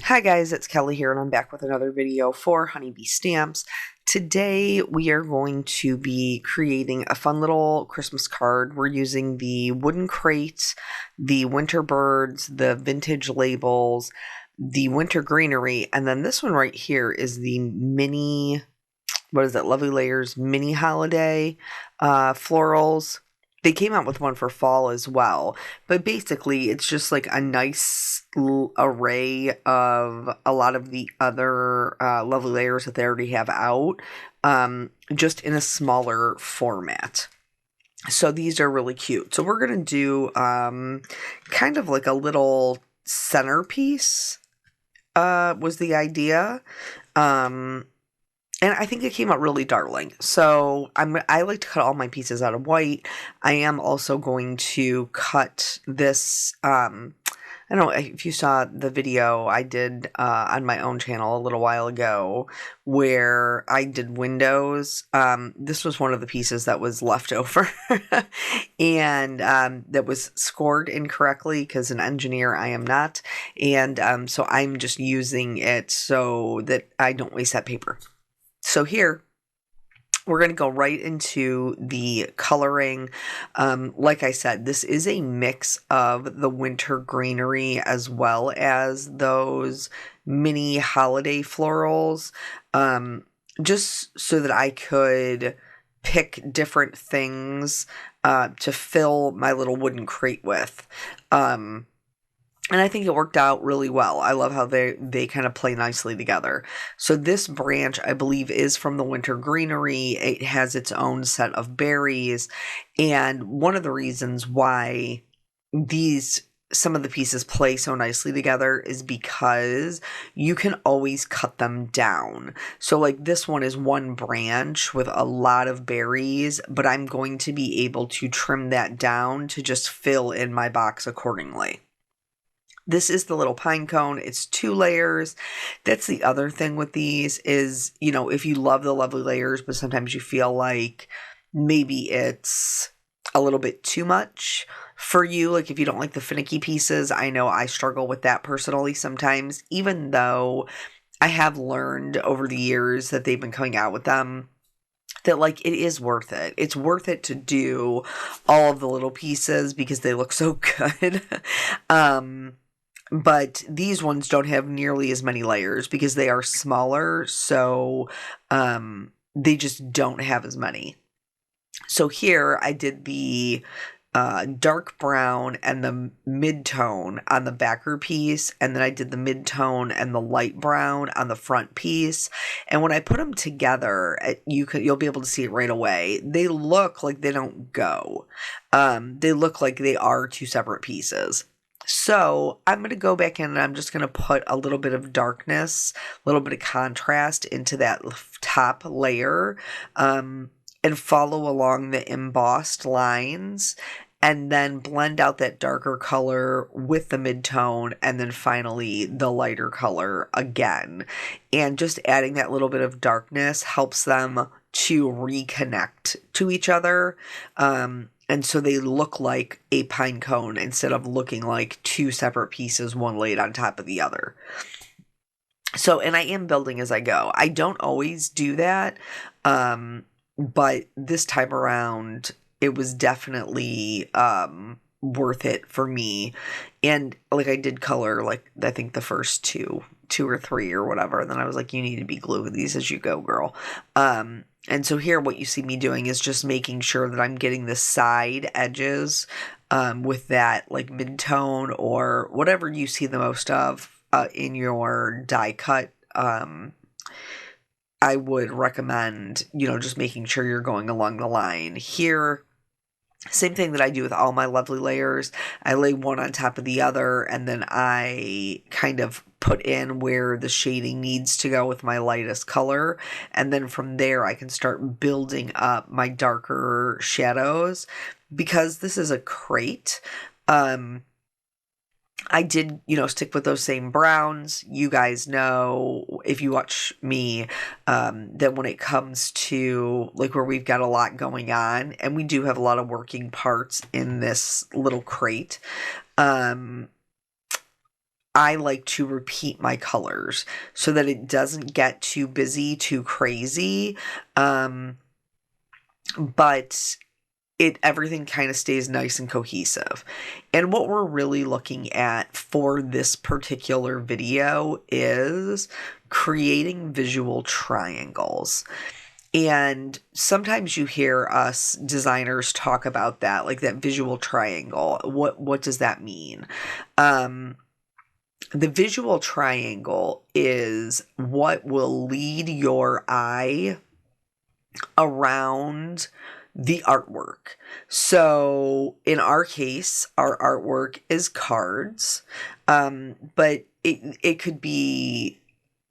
Hi guys, it's Kelly here and I'm back with another video for Honeybee Stamps. Today we are going to be creating a fun little Christmas card. We're using the wooden crate, the winter birds, the vintage labels, the winter greenery, and then this one right here is the mini, Lovely Layers mini holiday florals. They came out with one for fall as well, but basically it's just like a nice array of a lot of the other Lovely Layers that they already have out, just in a smaller format. So these are really cute. So we're going to do kind of like a little centerpiece, was the idea. And I think it came out really darling. So I like to cut all my pieces out of white. I am also going to cut this, I don't know if you saw the video I did on my own channel a little while ago where I did windows. This was one of the pieces that was left over and that was scored incorrectly because an engineer I am not. And so I'm just using it so that I don't waste that paper. So here, we're going to go right into the coloring. Like I said, this is a mix of the winter greenery as well as those mini holiday florals, just so that I could pick different things to fill my little wooden crate with. And I think it worked out really well. I love how they kind of play nicely together. So this branch, I believe, is from the winter greenery. It has its own set of berries. And one of the reasons why some of the pieces play so nicely together is because you can always cut them down. So like this one is one branch with a lot of berries, but I'm going to be able to trim that down to just fill in my box accordingly. This is the little pine cone. It's 2 layers. That's the other thing with these is, you know, if you love the Lovely Layers, but sometimes you feel like maybe it's a little bit too much for you. Like if you don't like the finicky pieces, I know I struggle with that personally sometimes, even though I have learned over the years that they've been coming out with them that like it is worth it. It's worth it to do all of the little pieces because they look so good. But these ones don't have nearly as many layers because they are smaller, so they just don't have as many. So here I did the dark brown and the mid-tone on the backer piece, and then I did the mid-tone and the light brown on the front piece. And when I put them together, you'll be able to see it right away. They look like they don't go. They look like they are 2 separate pieces. So I'm going to go back in and I'm just going to put a little bit of darkness, a little bit of contrast into that top layer, and follow along the embossed lines and then blend out that darker color with the mid-tone and then finally the lighter color again. And just adding that little bit of darkness helps them to reconnect to each other. And so they look like a pine cone instead of looking like 2 separate pieces, one laid on top of the other. So, and I am building as I go. I don't always do that, but this time around, it was definitely worth it for me. And like I did color, like I think the first two or 3 or whatever. And then I was like, you need to be gluing these as you go, girl. And so here what you see me doing is just making sure that I'm getting the side edges with that like mid-tone or whatever you see the most of in your die cut. I would recommend, just making sure you're going along the line. Here, same thing that I do with all my Lovely Layers. I lay one on top of the other and then I kind of put in where the shading needs to go with my lightest color. And then from there I can start building up my darker shadows. Because this is a crate, I did, stick with those same browns. You guys know, if you watch me, that when it comes to, like, where we've got a lot going on, and we do have a lot of working parts in this little crate, I like to repeat my colors so that it doesn't get too busy, too crazy. But everything kind of stays nice and cohesive. And what we're really looking at for this particular video is creating visual triangles. And sometimes you hear us designers talk about that, like that visual triangle. What does that mean? The visual triangle is what will lead your eye around the artwork. So in our case, our artwork is cards, but it could be,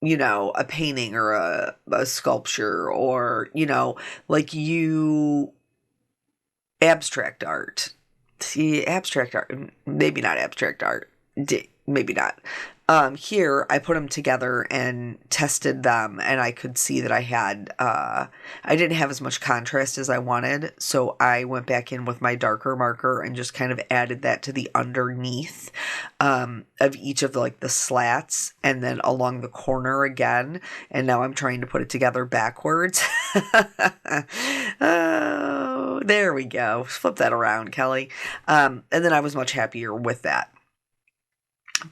you know, a painting or a sculpture, or, you know, like abstract art. See, abstract art, maybe not abstract art, maybe not. Here I put them together and tested them, and I could see that I didn't have as much contrast as I wanted, so I went back in with my darker marker and just kind of added that to the underneath of each of the slats, and then along the corner again, and now I'm trying to put it together backwards. Oh, there we go. Flip that around, Kelly. And then I was much happier with that.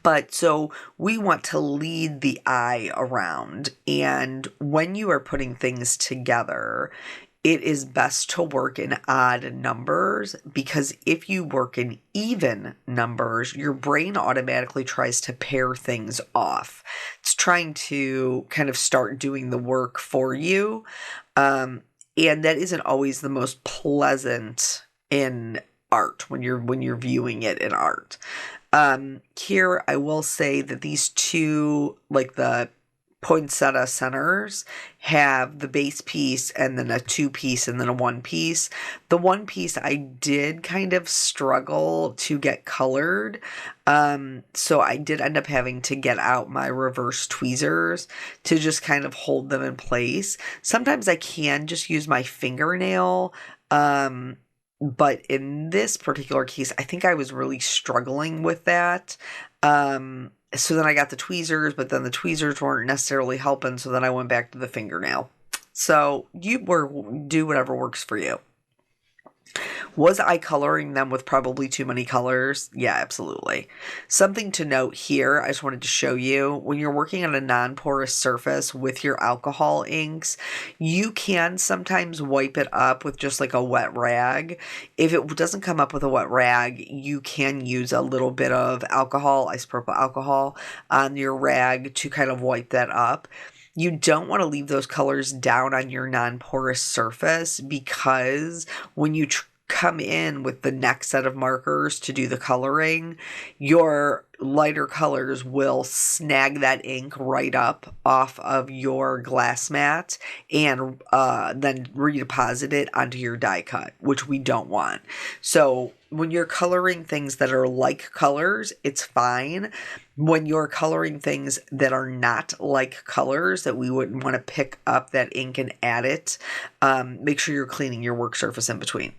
But so we want to lead the eye around, and when you are putting things together, it is best to work in odd numbers, because if you work in even numbers, your brain automatically tries to pair things off. It's trying to kind of start doing the work for you, and that isn't always the most pleasant in art when you're viewing it in art. Here I will say that these two, like the poinsettia centers, have the base piece and then a 2-piece and then a 1-piece. The 1-piece I did kind of struggle to get colored. So I did end up having to get out my reverse tweezers to just kind of hold them in place. Sometimes I can just use my fingernail, but in this particular case, I think I was really struggling with that. So then I got the tweezers, but then the tweezers weren't necessarily helping, so then I went back to the fingernail. So do whatever works for you. Was I coloring them with probably too many colors? Yeah, absolutely. Something to note here, I just wanted to show you, when you're working on a non-porous surface with your alcohol inks, you can sometimes wipe it up with just like a wet rag. If it doesn't come up with a wet rag, you can use a little bit of alcohol, isopropyl alcohol, on your rag to kind of wipe that up. You don't want to leave those colors down on your non-porous surface, because when you come in with the next set of markers to do the coloring, your lighter colors will snag that ink right up off of your glass mat and then redeposit it onto your die cut, which we don't want. So when you're coloring things that are like colors, it's fine. When you're coloring things that are not like colors, that we wouldn't want to pick up that ink and add it, make sure you're cleaning your work surface in between.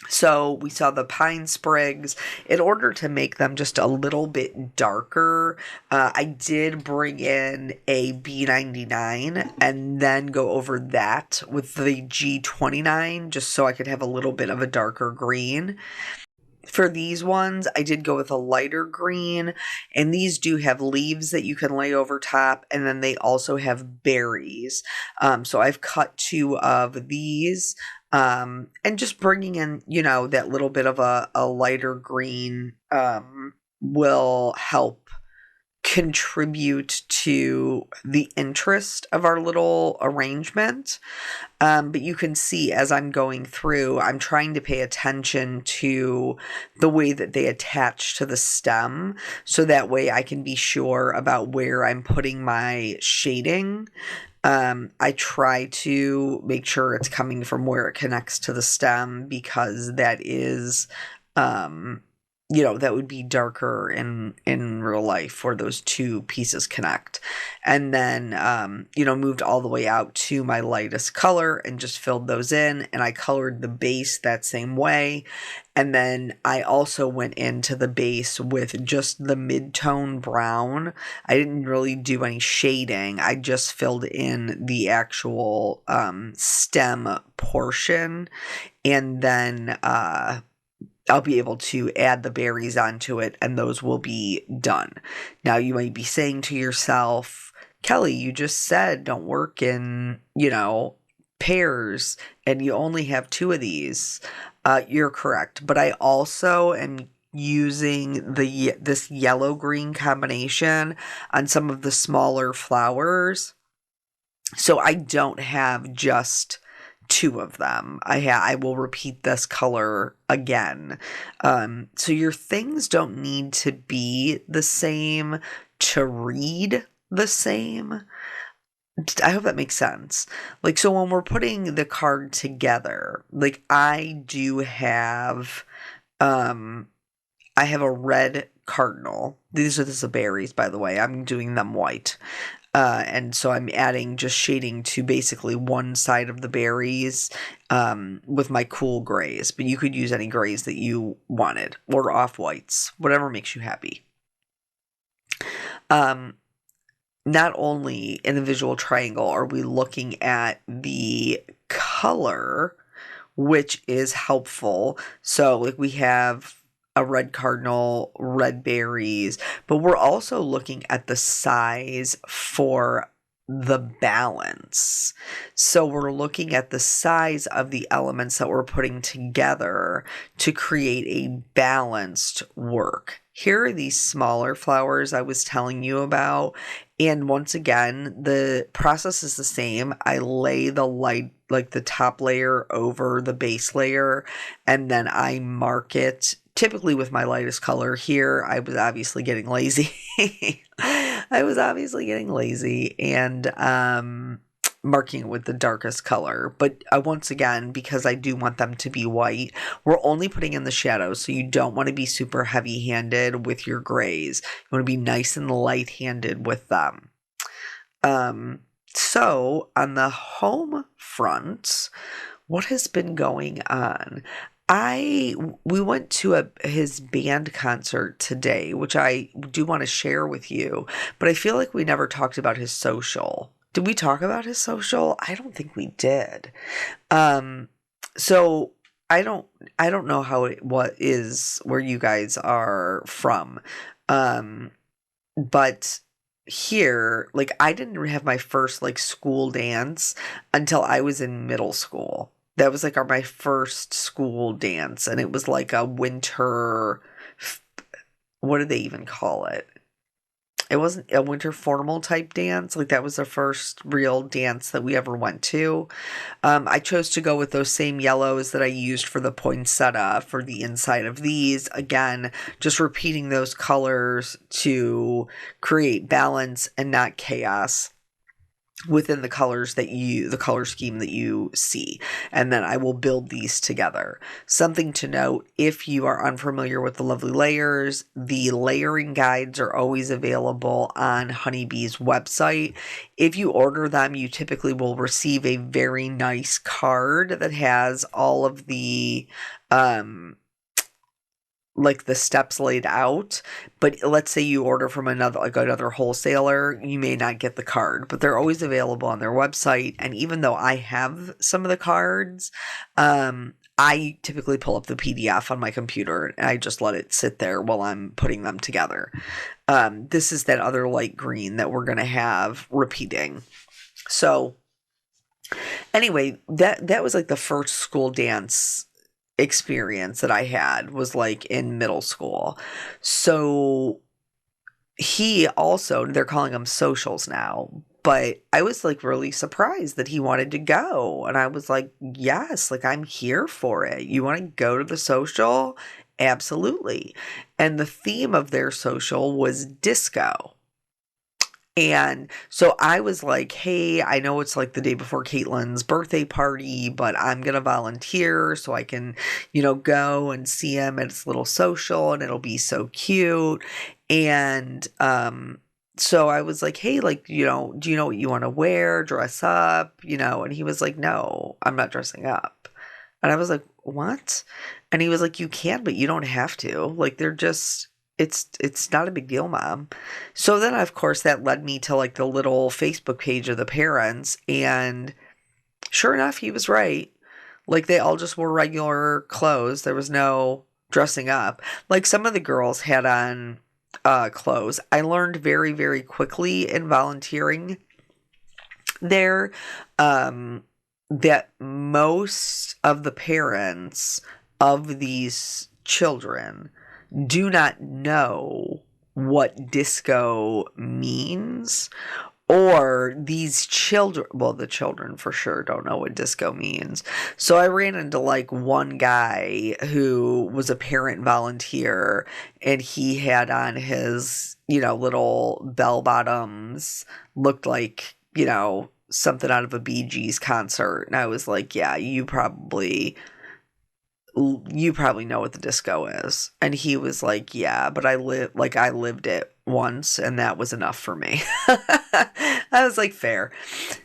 So we saw the pine sprigs. In order to make them just a little bit darker, I did bring in a B99 and then go over that with the G29, just so I could have a little bit of a darker green. For these ones, I did go with a lighter green, and these do have leaves that you can lay over top, and then they also have berries. So I've cut 2 of these, and just bringing in, that little bit of a lighter green will help contribute to the interest of our little arrangement. But you can see as I'm going through, I'm trying to pay attention to the way that they attach to the stem, so that way I can be sure about where I'm putting my shading. I try to make sure it's coming from where it connects to the stem, because that is, that would be darker in real life where those 2 pieces connect. And then, moved all the way out to my lightest color and just filled those in, and I colored the base that same way. And then I also went into the base with just the mid-tone brown. I didn't really do any shading. I just filled in the actual stem portion, and then I'll be able to add the berries onto it, and those will be done. Now, you might be saying to yourself, Kelly, you just said don't work in, pairs, and you only have two of these. You're correct, but I also am using this yellow-green combination on some of the smaller flowers, so I don't have just two of them. I will repeat this color again. So your things don't need to be the same to read the same. I hope that makes sense. Like, so when we're putting the card together, like I do have, I have a red cardinal. These are the berries, by the way. I'm doing them white. And so I'm adding just shading to basically one side of the berries with my cool grays. But you could use any grays that you wanted, or off-whites, whatever makes you happy. Not only in the visual triangle are we looking at the color, which is helpful. So like we have a red cardinal, red berries, but we're also looking at the size for the balance. So we're looking at the size of the elements that we're putting together to create a balanced work. Here are these smaller flowers I was telling you about. And once again, the process is the same. I lay the light, like the top layer over the base layer, and then I mark it typically with my lightest color. Here, I was obviously getting lazy. And marking it with the darkest color. But once again, because I do want them to be white, we're only putting in the shadows. So you don't want to be super heavy-handed with your grays. You want to be nice and light-handed with them. So on the home front, what has been going on? We went to his band concert today, which I do want to share with you, but I feel like we never talked about his social. Did we talk about his social? I don't think we did. So I don't know what is where you guys are from. But here, like I didn't have my first like school dance until I was in middle school. That was like my first school dance, and it was like a winter, what do they even call it? It wasn't a winter formal type dance. Like that was the first real dance that we ever went to. I chose to go with those same yellows that I used for the poinsettia for the inside of these. Again, just repeating those colors to create balance and not chaos within the color scheme that you see. And then I will build these together. Something to note, if you are unfamiliar with the lovely layers, the layering guides are always available on Honeybee's website. If you order them, you typically will receive a very nice card that has all of the like the steps laid out. But let's say you order from another wholesaler, you may not get the card, but they're always available on their website. And even though I have some of the cards, I typically pull up the PDF on my computer and I just let it sit there while I'm putting them together. This is that other light green that we're going to have repeating. So anyway, that was like the first school dance experience that I had was like in middle school. So he also, they're calling them socials now, but I was like really surprised that he wanted to go. And I was like, yes, like I'm here for it. You want to go to the social? Absolutely. And the theme of their social was disco. And so I was like, hey, I know it's like the day before Caitlin's birthday party, but I'm going to volunteer so I can, go and see him at his little social, and it'll be so cute. And so I was like, hey, like, do you know what you want to wear, dress up, and he was like, no, I'm not dressing up. And I was like, what? And he was like, you can, but you don't have to. Like, they're just, it's not a big deal, Mom. So then, of course, that led me to like the little Facebook page of the parents. And sure enough, he was right. Like, they all just wore regular clothes. There was no dressing up. Like, some of the girls had on clothes. I learned very, very quickly in volunteering there that most of the parents of these children do not know what disco means, or these children, well, the children for sure don't know what disco means. So I ran into like one guy who was a parent volunteer, and he had on his, little bell bottoms, looked like, something out of a Bee Gees concert. And I was like, yeah, you probably know what the disco is. And he was like, yeah, but I lived it once, and that was enough for me. I was like, fair.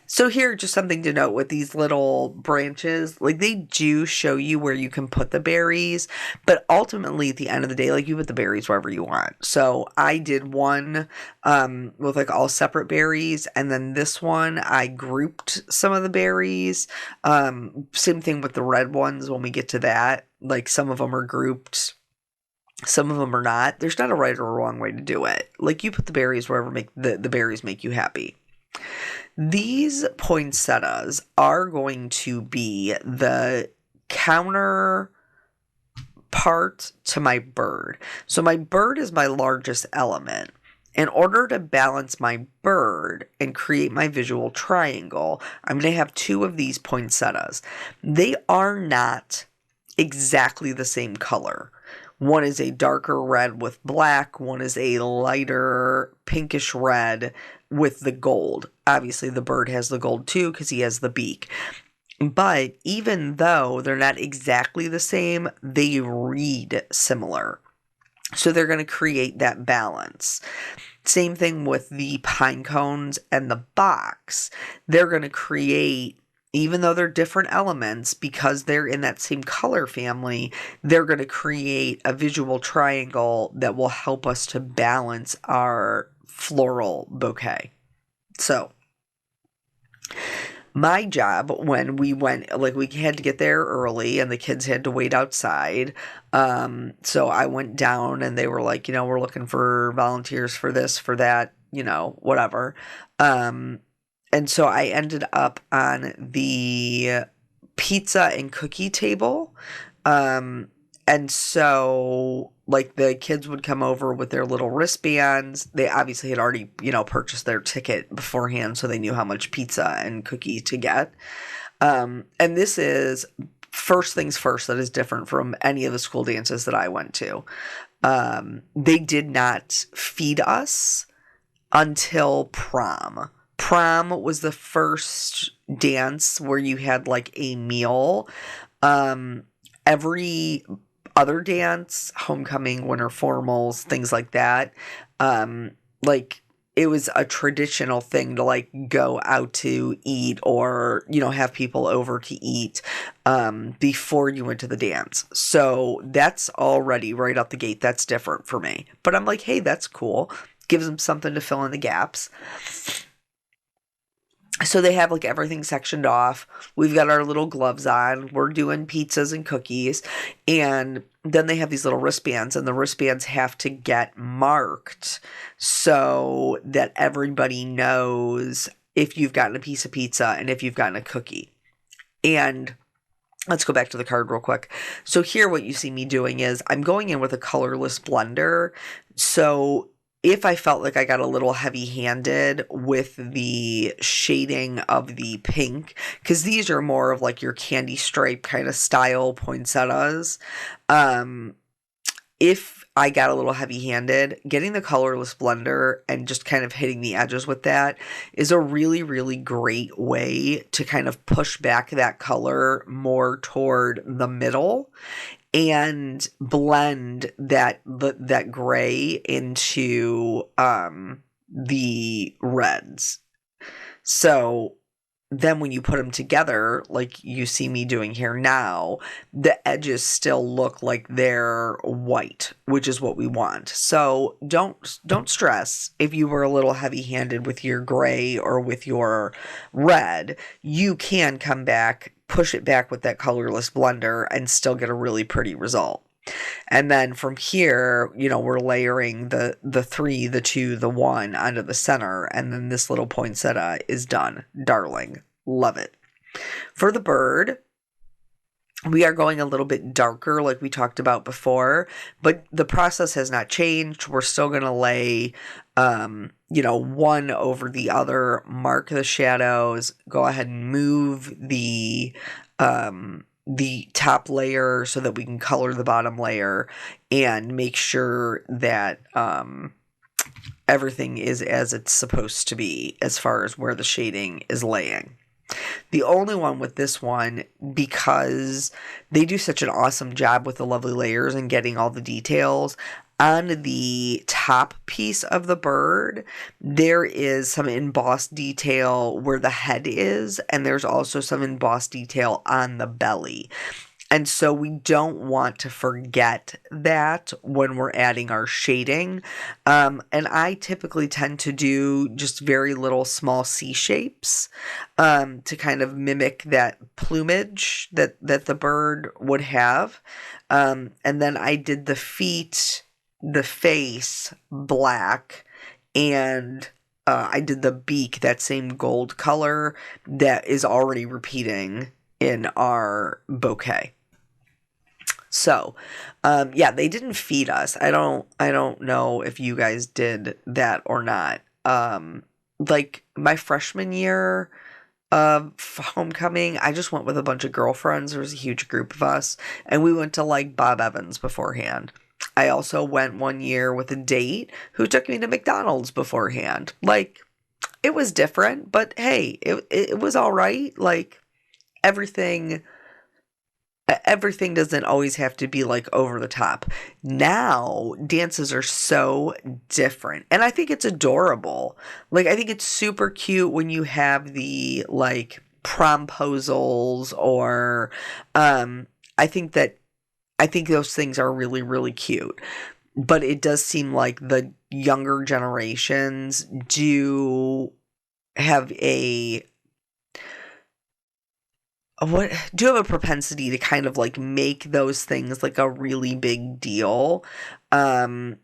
So here, just something to note with these little branches, like, they do show you where you can put the berries, but ultimately at the end of the day, like, you put the berries wherever you want. So I did one with like all separate berries, and then this one I grouped some of the berries. Same thing with the red ones when we get to that. Like, some of them are grouped, some of them are not. There's not a right or a wrong way to do it. Like, you put the berries wherever the berries make you happy. These poinsettias are going to be the counter part to my bird. So my bird is my largest element. In order to balance my bird and create my visual triangle, I'm going to have two of these poinsettias. They are not exactly the same color. One is a darker red with black. One is a lighter pinkish red with the gold. Obviously, the bird has the gold too because he has the beak. But even though they're not exactly the same, they read similar. So they're going to create that balance. Same thing with the pine cones and the box. They're going to create, even though they're different elements, because they're in that same color family, they're going to create a visual triangle that will help us to balance our floral bouquet. So my job when we went, like, we had to get there early and the kids had to wait outside. So I went down and they were like, we're looking for volunteers for this, for that, whatever. And so I ended up on the pizza and cookie table. And so, like, the kids would come over with their little wristbands. They obviously had already, purchased their ticket beforehand, so they knew how much pizza and cookie to get. And this is, first things first, that is different from any of the school dances that I went to. They did not feed us until prom. Prom was the first dance where you had like a meal. Every other dance, homecoming, winter formals, things like that, like, it was a traditional thing to like go out to eat or, have people over to eat before you went to the dance. So that's already right out the gate. That's different for me. But I'm like, hey, that's cool. Gives them something to fill in the gaps. So they have like everything sectioned off. We've got our little gloves on. We're doing pizzas and cookies. And then they have these little wristbands, and the wristbands have to get marked so that everybody knows if you've gotten a piece of pizza and if you've gotten a cookie. And let's go back to the card real quick. So here what you see me doing is I'm going in with a colorless blender. So if I felt like I got a little heavy-handed with the shading of the pink, because these are more of like your candy stripe kind of style poinsettias, if I got a little heavy-handed, getting the colorless blender and just kind of hitting the edges with that is a really, really great way to kind of push back that color more toward the middle and blend that gray into the reds. So then when you put them together, like you see me doing here now, the edges still look like they're white, which is what we want. So don't stress if you were a little heavy-handed with your gray or with your red. You can come back, push it back with that colorless blender and still get a really pretty result. And then from here, we're layering the 3, the 2, the 1 onto the center, and then this little poinsettia is done. Darling. Love it. For the bird, we are going a little bit darker like we talked about before, but the process has not changed. We're still going to lay, one over the other, mark the shadows, go ahead and move the top layer so that we can color the bottom layer and make sure that everything is as it's supposed to be as far as where the shading is laying. The only one with this one, because they do such an awesome job with the lovely layers and getting all the details, on the top piece of the bird, there is some embossed detail where the head is, and there's also some embossed detail on the belly. And so we don't want to forget that when we're adding our shading. And I typically tend to do just very little small C shapes to kind of mimic that plumage that the bird would have. And then I did the feet, the face black, and I did the beak, that same gold color that is already repeating in our bouquet. So, they didn't feed us. I don't know if you guys did that or not. Like my freshman year of homecoming, I just went with a bunch of girlfriends. There was a huge group of us, and we went to like Bob Evans beforehand. I also went one year with a date who took me to McDonald's beforehand. Like, it was different, but hey, it was all right. Like, everything doesn't always have to be like over the top. Now, dances are so different, and I think it's adorable. Like, I think it's super cute when you have the like promposals, or I think those things are really, really cute. But it does seem like the younger generations do have a propensity to kind of like make those things like a really big deal. The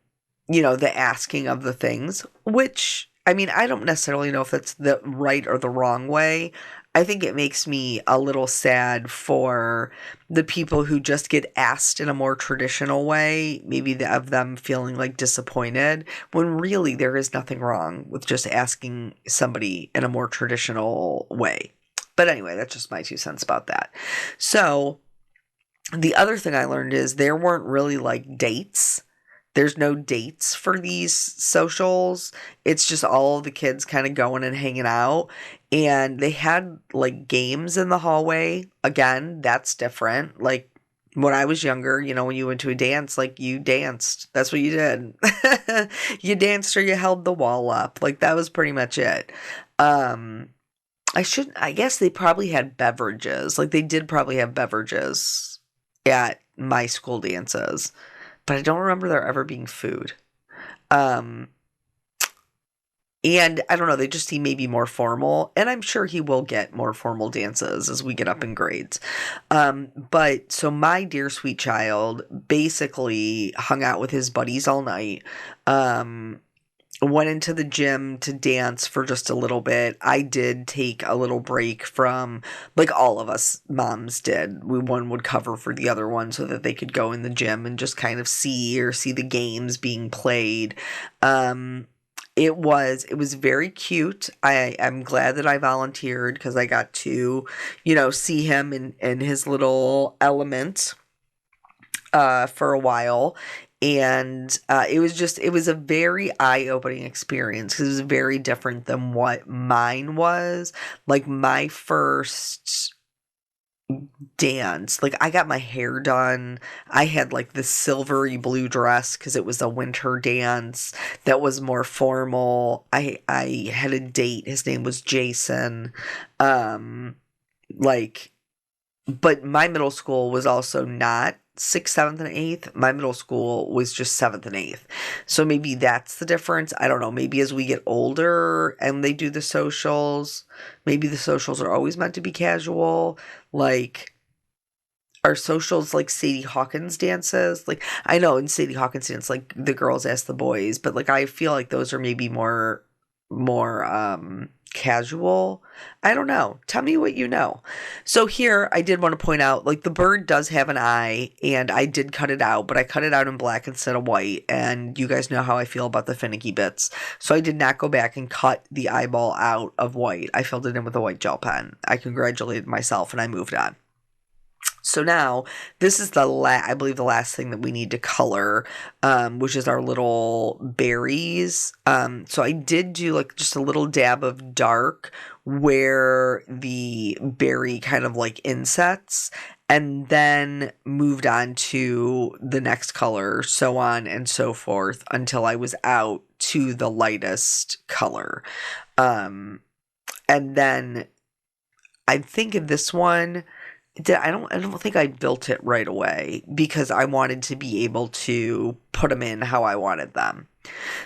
asking of the things, which, I mean, I don't necessarily know if that's the right or the wrong way. I think it makes me a little sad for the people who just get asked in a more traditional way, maybe of them feeling like disappointed, when really there is nothing wrong with just asking somebody in a more traditional way. But anyway, that's just my 2 cents about that. So the other thing I learned is there weren't really like dates. There's no dates for these socials. It's just all of the kids kind of going and hanging out. And they had like games in the hallway. Again, that's different. Like when I was younger, when you went to a dance, like you danced. That's what you did. You danced or you held the wall up. Like that was pretty much it. I guess they probably had beverages. Like they did probably have beverages at my school dances, but I don't remember there ever being food. And I don't know, they just seem maybe more formal, and I'm sure he will get more formal dances as we get up in grades. But so my dear sweet child basically hung out with his buddies all night. Went into the gym to dance for just a little bit. I did take a little break from, like all of us moms did. One would cover for the other one so that they could go in the gym and just kind of see the games being played. It was very cute. I'm glad that I volunteered because I got to, see him in his little element for a while. And it was a very eye-opening experience because it was very different than what mine was. Like my first dance. Like, I got my hair done. I had like this silvery blue dress because it was a winter dance that was more formal. I had a date. His name was Jason. Um, like, but my middle school was also not sixth, seventh, and eighth. My middle school was just seventh and eighth. So maybe that's the difference. I don't know. Maybe as we get older and they do the socials, maybe the socials are always meant to be casual. Like, are socials like Sadie Hawkins dances? Like, I know in Sadie Hawkins dance, like the girls ask the boys, but like I feel like those are maybe more casual. I don't know. Tell me what you know. So here I did want to point out, like, the bird does have an eye, and I did cut it out, but I cut it out in black instead of white, and you guys know how I feel about the finicky bits. So I did not go back and cut the eyeball out of white. I filled it in with a white gel pen. I congratulated myself and I moved on. So now this is I believe the last thing that we need to color, which is our little berries. So I did do like just a little dab of dark where the berry kind of like insets, and then moved on to the next color, so on and so forth until I was out to the lightest color. And then I think in this one, I don't think I built it right away because I wanted to be able to put them in how I wanted them.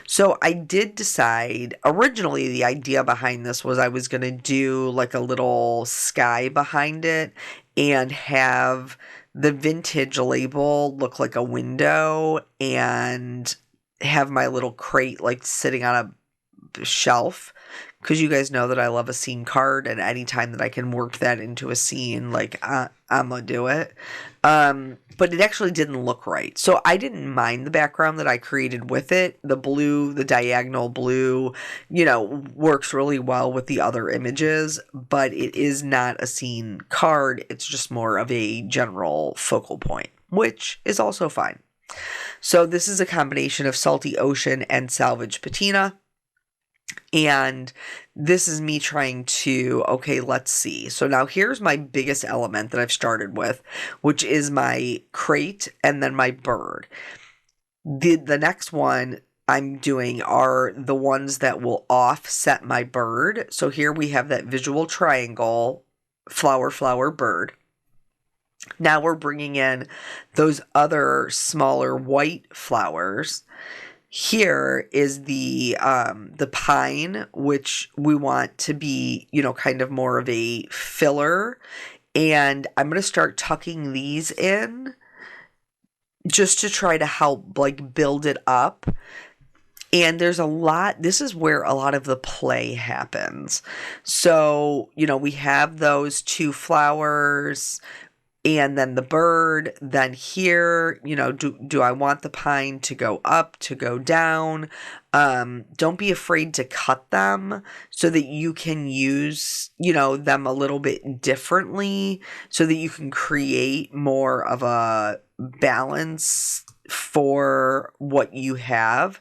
So I did decide, originally the idea behind this was I was going to do like a little sky behind it and have the vintage label look like a window and have my little crate like sitting on a shelf, because you guys know that I love a scene card, and anytime that I can work that into a scene, like, I'm gonna do it. But it actually didn't look right. So I didn't mind the background that I created with it. The blue, the diagonal blue, works really well with the other images, but it is not a scene card. It's just more of a general focal point, which is also fine. So this is a combination of Salty Ocean and Salvage Patina. And this is me trying to, okay, let's see. So now here's my biggest element that I've started with, which is my crate and then my bird. The next one I'm doing are the ones that will offset my bird. So here we have that visual triangle, flower, flower, bird. Now we're bringing in those other smaller white flowers. Here is the pine, which we want to be, kind of more of a filler. And I'm going to start tucking these in just to try to help like build it up. And there's a lot, this is where a lot of the play happens. So, we have those two flowers, and then the bird, then here, do I want the pine to go up, to go down? Don't be afraid to cut them so that you can use, them a little bit differently so that you can create more of a balance for what you have.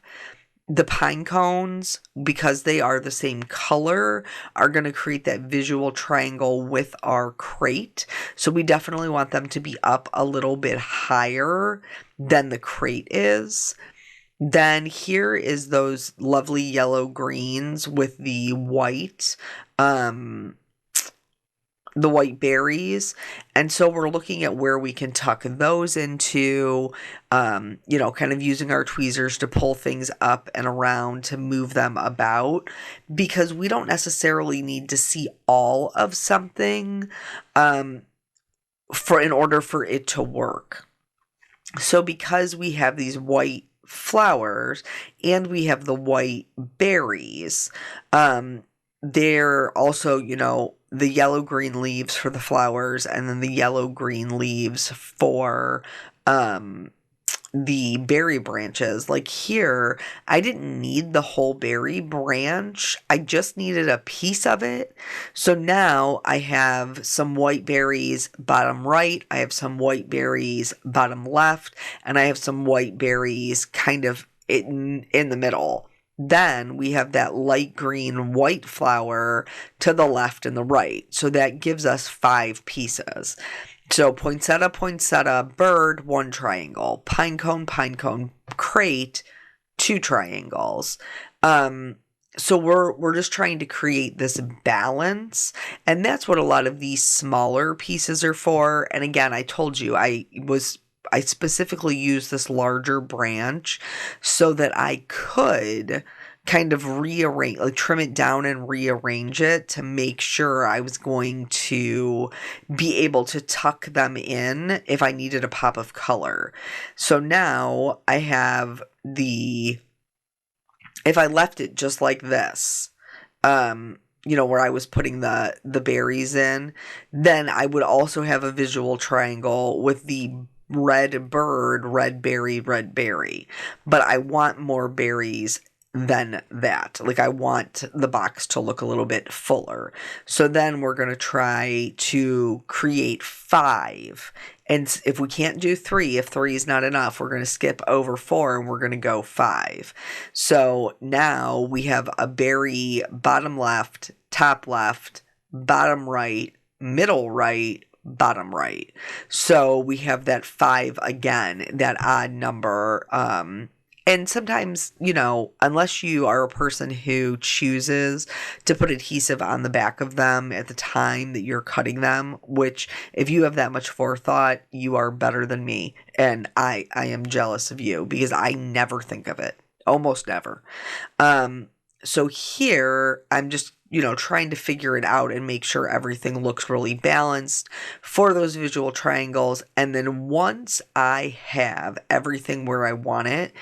The pine cones, because they are the same color, are going to create that visual triangle with our crate. So we definitely want them to be up a little bit higher than the crate is. Then here is those lovely yellow greens with the white berries. And so we're looking at where we can tuck those into, kind of using our tweezers to pull things up and around to move them about, because we don't necessarily need to see all of something in order for it to work. So because we have these white flowers and we have the white berries, they're also, the yellow-green leaves for the flowers, and then the yellow-green leaves for the berry branches. Like here, I didn't need the whole berry branch. I just needed a piece of it. So now I have some white berries bottom right, I have some white berries bottom left, and I have some white berries kind of in the middle. then we have that light green white flower to the left and the right. So that gives us 5 pieces. So poinsettia, bird, 1 triangle. Pinecone, crate, 2 triangles. So we're just trying to create this balance, and that's what a lot of these smaller pieces are for. And again, I told you I specifically used this larger branch so that I could kind of rearrange, like trim it down and rearrange it to make sure I was going to be able to tuck them in if I needed a pop of color. So now I have if I left it just like this, where I was putting the berries in, then I would also have a visual triangle with the red bird, red berry, red berry. But I want more berries than that. Like, I want the box to look a little bit fuller. So then we're going to try to create 5. And if we can't do 3, if 3 is not enough, we're going to skip over 4 and we're going to go 5. So now we have a berry bottom left, top left, bottom right, middle right, bottom right. So we have that 5 again, that odd number. And sometimes, unless you are a person who chooses to put adhesive on the back of them at the time that you're cutting them, which if you have that much forethought, you are better than me. And I am jealous of you because I never think of it. Almost never. So here I'm just, trying to figure it out and make sure everything looks really balanced for those visual triangles. And then once I have everything where I want it,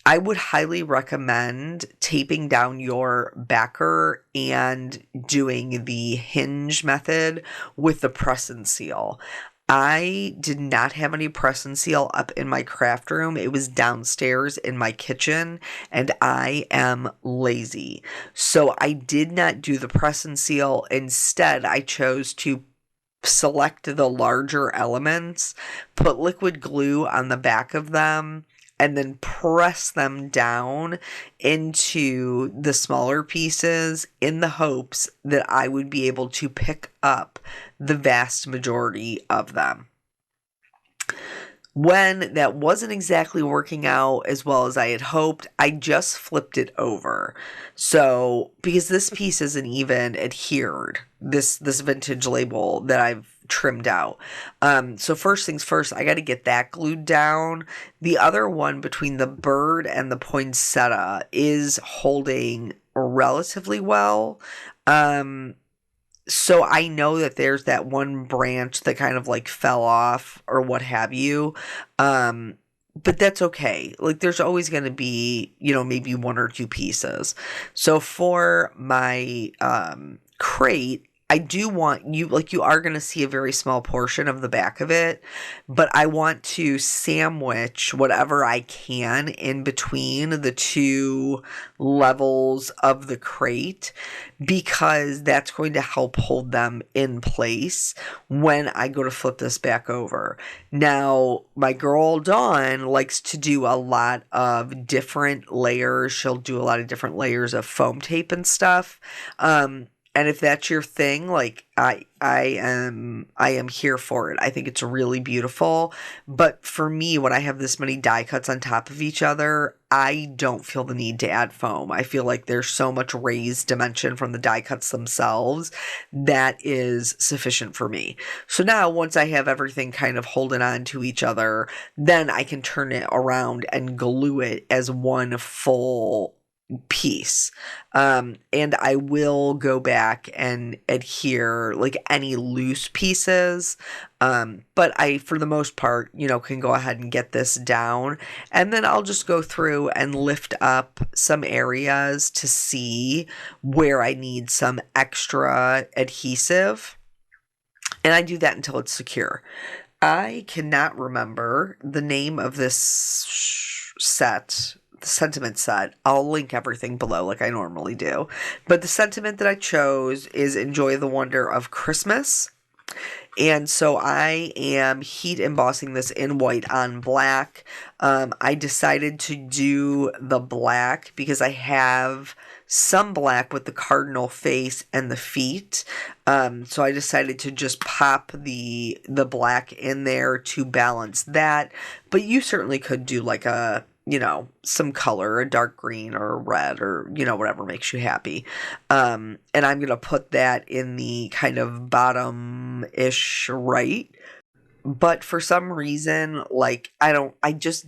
I would highly recommend taping down your backer and doing the hinge method with the press and seal. I did not have any press and seal up in my craft room. It was downstairs in my kitchen, and I am lazy. So I did not do the press and seal. Instead, I chose to select the larger elements, put liquid glue on the back of them, and then press them down into the smaller pieces in the hopes that I would be able to pick up the vast majority of them. When that wasn't exactly working out as well as I had hoped, I just flipped it over. So, because this piece isn't even adhered, this vintage label that I've trimmed out. So first things first, I got to get that glued down. The other one between the bird and the poinsettia is holding relatively well. So I know that there's that one branch that kind of like fell off or what have you. But that's okay. Like, there's always going to be, maybe 1 or 2 pieces. So for my crate, I do want you are going to see a very small portion of the back of it, but I want to sandwich whatever I can in between the 2 levels of the crate, because that's going to help hold them in place when I go to flip this back over. Now, my girl Dawn likes to do a lot of different layers. She'll do a lot of different layers of foam tape and stuff. And if that's your thing, like I am here for it. I think it's really beautiful. But for me, when I have this many die cuts on top of each other, I don't feel the need to add foam. I feel like there's so much raised dimension from the die cuts themselves that is sufficient for me. So now once I have everything kind of holding on to each other, then I can turn it around and glue it as one full piece. And I will go back and adhere like any loose pieces. But I, for the most part, can go ahead and get this down, and then I'll just go through and lift up some areas to see where I need some extra adhesive. And I do that until it's secure. I cannot remember the name of this set, the sentiment set. I'll link everything below like I normally do. But the sentiment that I chose is "Enjoy the Wonder of Christmas." And so I am heat embossing this in white on black. I decided to do the black because I have some black with the cardinal face and the feet. So I decided to just pop the black in there to balance that. But you certainly could do like a, you know, some color, a dark green or a red or, you know, whatever makes you happy. And I'm going to put that in the kind of bottom-ish right. But for some reason, like, I just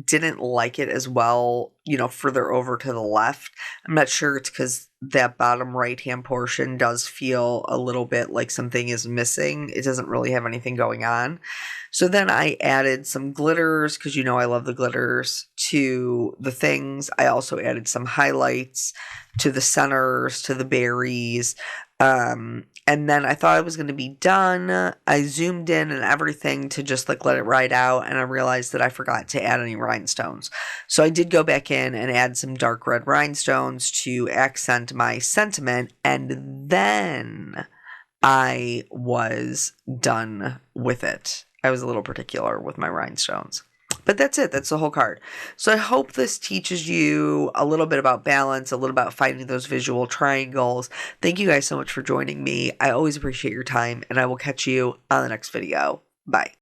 didn't like it as well, you know, further over to the left. I'm not sure it's because that bottom right-hand portion does feel a little bit like something is missing. It doesn't really have anything going on. So then I added some glitters, because you know I love the glitters, to the things. I also added some highlights to the centers, to the berries. And then I thought I was going to be done. I zoomed in and everything to just like let it ride out, and I realized that I forgot to add any rhinestones. So I did go back in and add some dark red rhinestones to accent my sentiment, and then I was done with it. I was a little particular with my rhinestones. But that's it. That's the whole card. So I hope this teaches you a little bit about balance, a little about finding those visual triangles. Thank you guys so much for joining me. I always appreciate your time, and I will catch you on the next video. Bye.